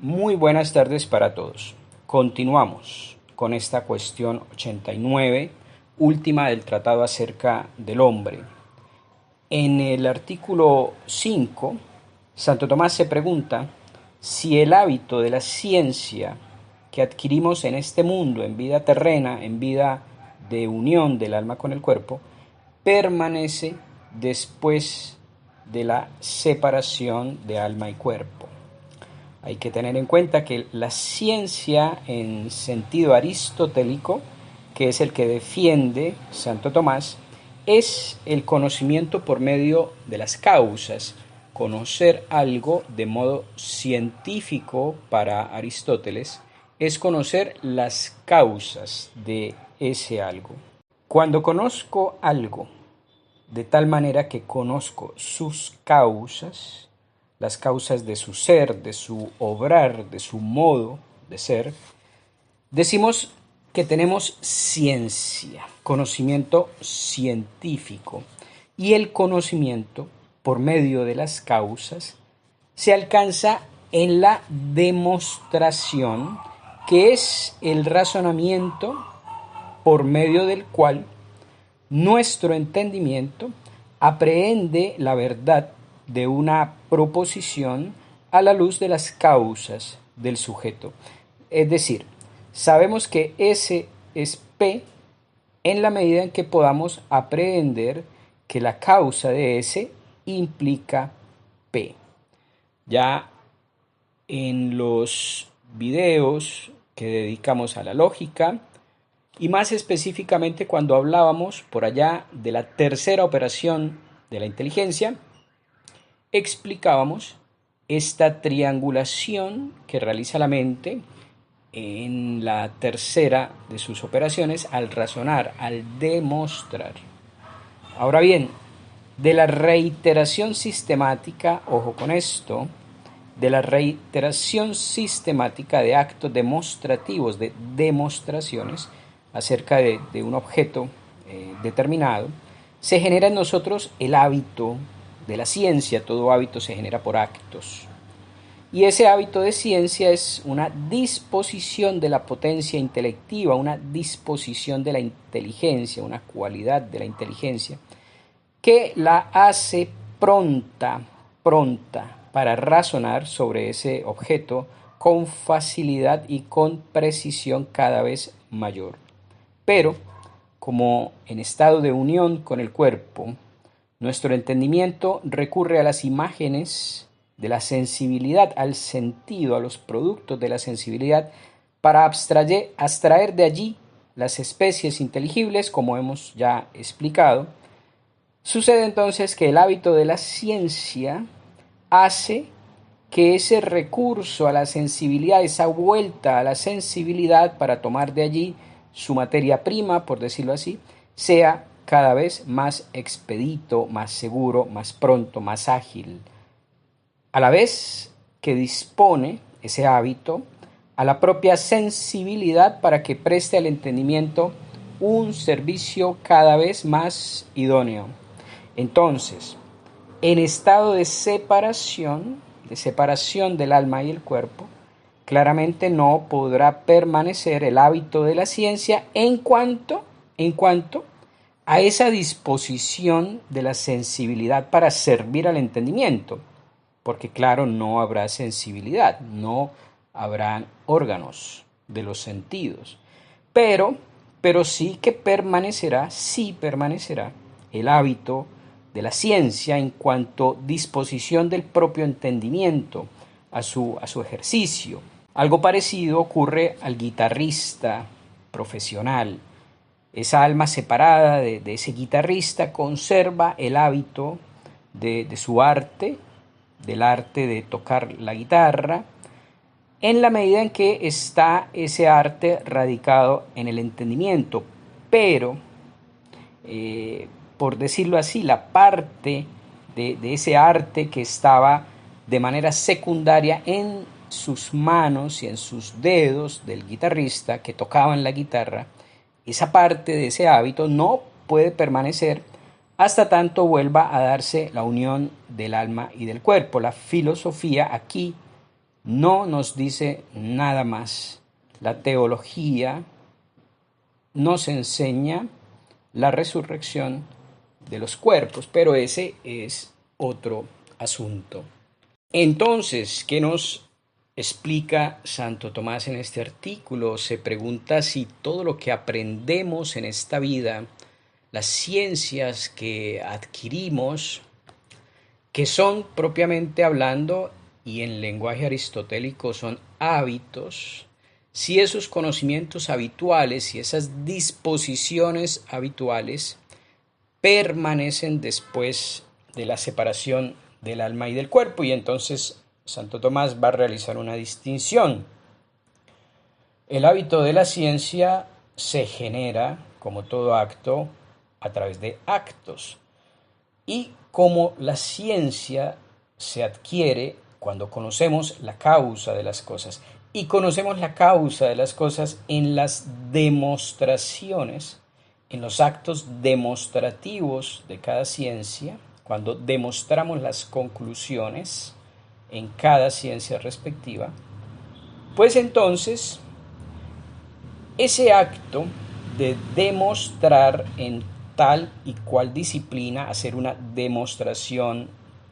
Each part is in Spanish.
Muy buenas tardes para todos. Continuamos con esta cuestión 89, última del tratado acerca del hombre. En el artículo 5, Santo Tomás se pregunta si el hábito de la ciencia que adquirimos en este mundo, en vida terrena, en vida de unión del alma con el cuerpo, permanece después de la separación de alma y cuerpo. Hay que tener en cuenta que la ciencia en sentido aristotélico, que es el que defiende Santo Tomás, es el conocimiento por medio de las causas. Conocer algo de modo científico para Aristóteles es conocer las causas de ese algo. Cuando conozco algo de tal manera que conozco sus causas, las causas de su ser, de su obrar, de su modo de ser, decimos que tenemos ciencia, conocimiento científico. Y el conocimiento, por medio de las causas, se alcanza en la demostración, que es el razonamiento por medio del cual nuestro entendimiento aprehende la verdad de una proposición a la luz de las causas del sujeto. Es decir, sabemos que S es P en la medida en que podamos aprehender que la causa de S implica P. Ya en los videos que dedicamos a la lógica, y más específicamente cuando hablábamos por allá de la tercera operación de la inteligencia, explicábamos esta triangulación que realiza la mente en la tercera de sus operaciones al razonar, al demostrar. Ahora bien, de la reiteración sistemática, ojo con esto, de la reiteración sistemática de actos demostrativos, de demostraciones acerca de un objeto determinado, se genera en nosotros el hábito de la ciencia. Todo hábito se genera por actos. Y ese hábito de ciencia es una disposición de la potencia intelectiva, una disposición de la inteligencia, una cualidad de la inteligencia, que la hace pronta para razonar sobre ese objeto con facilidad y con precisión cada vez mayor. Pero, como en estado de unión con el cuerpo, nuestro entendimiento recurre a las imágenes de la sensibilidad, al sentido, a los productos de la sensibilidad, para abstraer de allí las especies inteligibles, como hemos ya explicado. Sucede entonces que el hábito de la ciencia hace que ese recurso a la sensibilidad, esa vuelta a la sensibilidad para tomar de allí su materia prima, por decirlo así, sea cada vez más expedito, más seguro, más pronto, más ágil. A la vez que dispone ese hábito a la propia sensibilidad para que preste al entendimiento un servicio cada vez más idóneo. Entonces, en estado de separación del alma y el cuerpo, claramente no podrá permanecer el hábito de la ciencia en cuanto a esa disposición de la sensibilidad para servir al entendimiento, porque claro, no habrá sensibilidad, no habrán órganos de los sentidos, pero sí permanecerá el hábito de la ciencia en cuanto disposición del propio entendimiento a su ejercicio. Algo parecido ocurre al guitarrista profesional. Esa alma separada de ese guitarrista conserva el hábito de su arte, del arte de tocar la guitarra, en la medida en que está ese arte radicado en el entendimiento, pero por decirlo así, la parte de ese arte que estaba de manera secundaria en sus manos y en sus dedos del guitarrista que tocaban la guitarra, esa parte de ese hábito no puede permanecer hasta tanto vuelva a darse la unión del alma y del cuerpo. La filosofía aquí no nos dice nada más. La teología nos enseña la resurrección de los cuerpos, pero ese es otro asunto. Entonces, ¿qué nos explica Santo Tomás en este artículo? Se pregunta si todo lo que aprendemos en esta vida, las ciencias que adquirimos, que son propiamente hablando y en lenguaje aristotélico son hábitos, si esos conocimientos habituales y esas disposiciones habituales permanecen después de la separación del alma y del cuerpo. Y entonces Santo Tomás va a realizar una distinción. El hábito de la ciencia se genera, como todo acto, a través de actos. Y como la ciencia se adquiere cuando conocemos la causa de las cosas. Y conocemos la causa de las cosas en las demostraciones, en los actos demostrativos de cada ciencia, cuando demostramos las conclusiones en cada ciencia respectiva, pues entonces ese acto de demostrar en tal y cual disciplina, hacer una demostración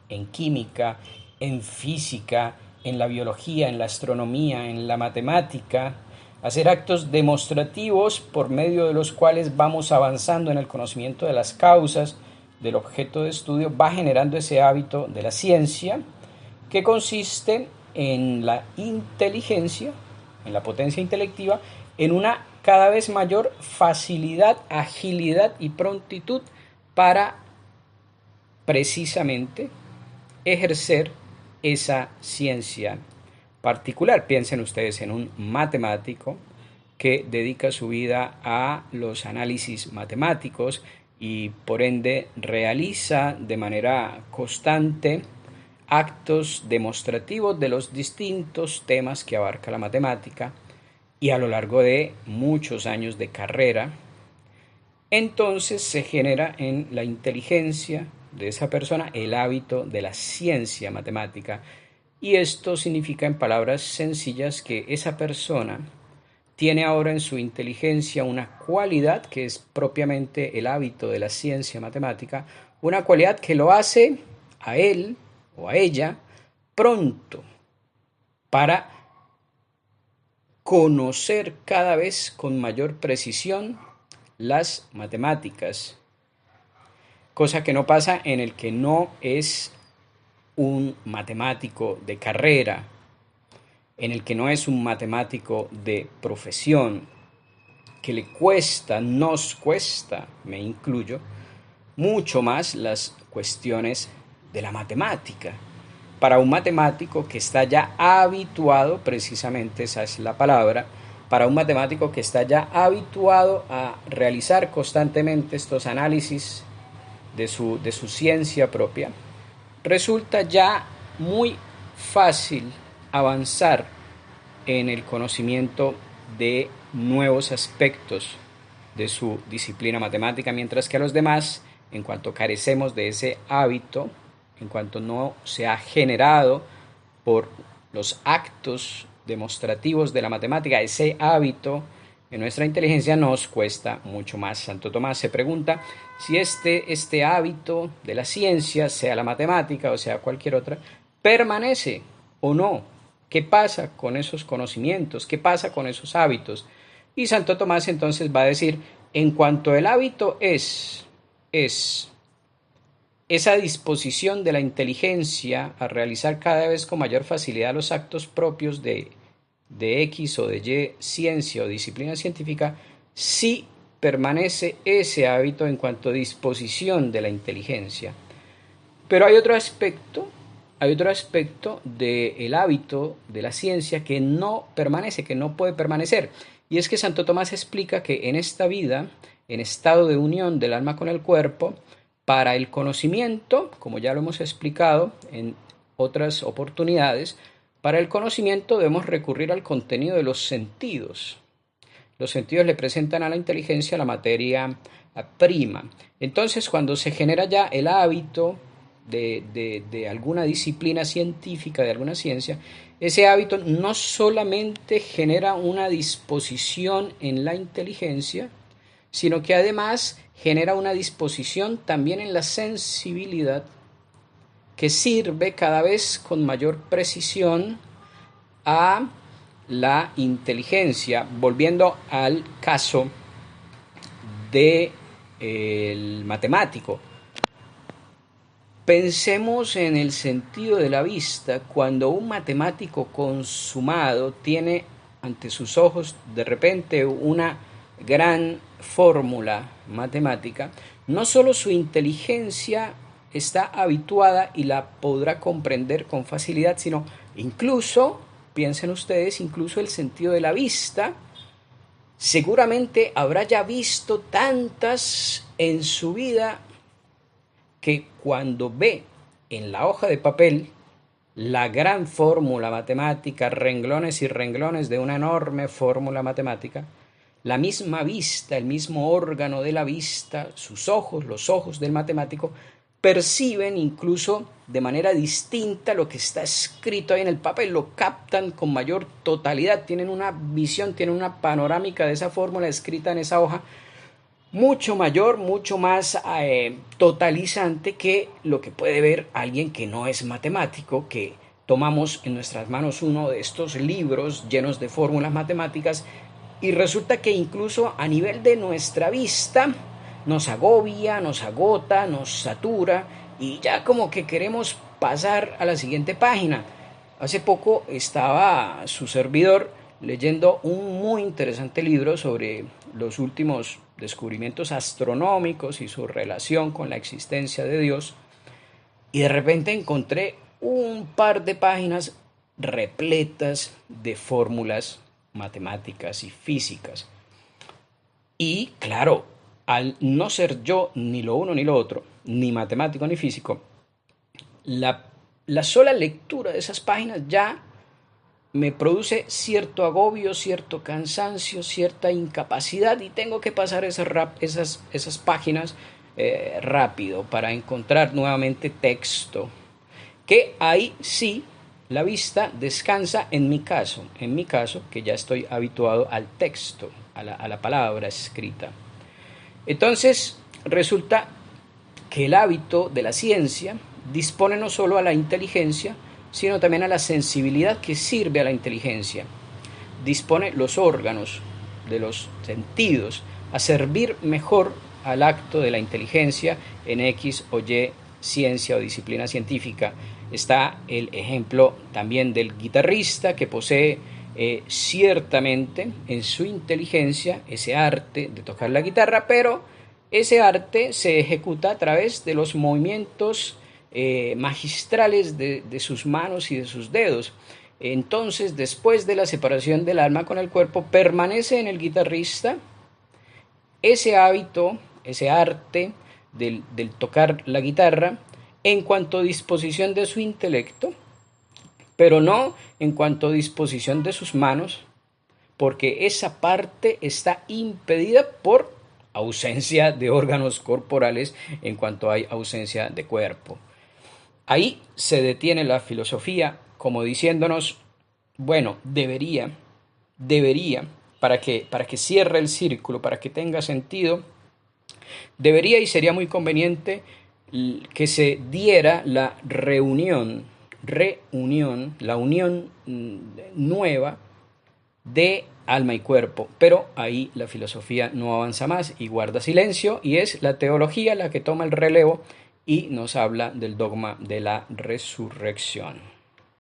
en química, en física, en la biología, en la astronomía, en la matemática, hacer actos demostrativos por medio de los cuales vamos avanzando en el conocimiento de las causas del objeto de estudio, va generando ese hábito de la ciencia que consiste en la inteligencia, en la potencia intelectiva, en una cada vez mayor facilidad, agilidad y prontitud para precisamente ejercer esa ciencia particular. Piensen ustedes en un matemático que dedica su vida a los análisis matemáticos y por ende realiza de manera constante actos demostrativos de los distintos temas que abarca la matemática y a lo largo de muchos años de carrera, entonces se genera en la inteligencia de esa persona el hábito de la ciencia matemática. Y esto significa en palabras sencillas que esa persona tiene ahora en su inteligencia una cualidad que es propiamente el hábito de la ciencia matemática, una cualidad que lo hace a él o a ella pronto para conocer cada vez con mayor precisión las matemáticas, cosa que no pasa en el que no es un matemático de carrera, en el que no es un matemático de profesión, que le cuesta, nos cuesta, me incluyo, mucho más las cuestiones de la matemática. Para un matemático que está ya habituado, precisamente esa es la palabra, para un matemático que está ya habituado a realizar constantemente estos análisis de su ciencia propia, resulta ya muy fácil avanzar en el conocimiento de nuevos aspectos de su disciplina matemática, mientras que a los demás, en cuanto carecemos de ese hábito, en cuanto no se ha generado por los actos demostrativos de la matemática, ese hábito en nuestra inteligencia nos cuesta mucho más. Santo Tomás se pregunta si este hábito de la ciencia, sea la matemática o sea cualquier otra, permanece o no. ¿Qué pasa con esos conocimientos? ¿Qué pasa con esos hábitos? Y Santo Tomás entonces va a decir, en cuanto el hábito es esa disposición de la inteligencia a realizar cada vez con mayor facilidad los actos propios de X o de Y ciencia o disciplina científica, sí permanece ese hábito en cuanto a disposición de la inteligencia. Pero hay otro aspecto del hábito de la ciencia que no permanece, que no puede permanecer. Y es que Santo Tomás explica que en esta vida, en estado de unión del alma con el cuerpo, para el conocimiento, como ya lo hemos explicado en otras oportunidades, para el conocimiento debemos recurrir al contenido de los sentidos. Los sentidos le presentan a la inteligencia la materia prima. Entonces, cuando se genera ya el hábito de alguna disciplina científica, de alguna ciencia, ese hábito no solamente genera una disposición en la inteligencia, sino que además genera una disposición también en la sensibilidad que sirve cada vez con mayor precisión a la inteligencia. Volviendo al caso del matemático, pensemos en el sentido de la vista. Cuando un matemático consumado tiene ante sus ojos de repente una gran fórmula matemática, no solo su inteligencia está habituada y la podrá comprender con facilidad, sino incluso, piensen ustedes, incluso el sentido de la vista, seguramente habrá ya visto tantas en su vida que cuando ve en la hoja de papel la gran fórmula matemática, renglones y renglones de una enorme fórmula matemática, la misma vista, el mismo órgano de la vista, sus ojos, los ojos del matemático, perciben incluso de manera distinta lo que está escrito ahí en el papel, lo captan con mayor totalidad, tienen una visión, tienen una panorámica de esa fórmula escrita en esa hoja, mucho mayor, mucho más totalizante que lo que puede ver alguien que no es matemático, que tomamos en nuestras manos uno de estos libros llenos de fórmulas matemáticas y resulta que incluso a nivel de nuestra vista nos agobia, nos agota, nos satura y ya como que queremos pasar a la siguiente página. Hace poco estaba su servidor leyendo un muy interesante libro sobre los últimos descubrimientos astronómicos y su relación con la existencia de Dios, y de repente encontré un par de páginas repletas de fórmulas matemáticas y físicas. Y claro, al no ser yo ni lo uno ni lo otro, ni matemático ni físico, la sola lectura de esas páginas ya me produce cierto agobio, cierto cansancio, cierta incapacidad y tengo que pasar esas páginas rápido para encontrar nuevamente texto. Que ahí sí la vista descansa en mi caso, que ya estoy habituado al texto, a la palabra escrita. Entonces resulta que el hábito de la ciencia dispone no solo a la inteligencia, sino también a la sensibilidad que sirve a la inteligencia. Dispone los órganos de los sentidos a servir mejor al acto de la inteligencia en X o Y ciencia o disciplina científica. Está el ejemplo también del guitarrista que posee ciertamente en su inteligencia ese arte de tocar la guitarra, pero ese arte se ejecuta a través de los movimientos magistrales de sus manos y de sus dedos. Entonces, después de la separación del alma con el cuerpo, permanece en el guitarrista ese hábito, ese arte del tocar la guitarra en cuanto a disposición de su intelecto, pero no en cuanto a disposición de sus manos, porque esa parte está impedida por ausencia de órganos corporales en cuanto hay ausencia de cuerpo. Ahí se detiene la filosofía como diciéndonos, bueno, debería, para que cierre el círculo, para que tenga sentido, debería y sería muy conveniente que se diera la la unión nueva de alma y cuerpo, pero ahí la filosofía no avanza más y guarda silencio, y es la teología la que toma el relevo y nos habla del dogma de la resurrección.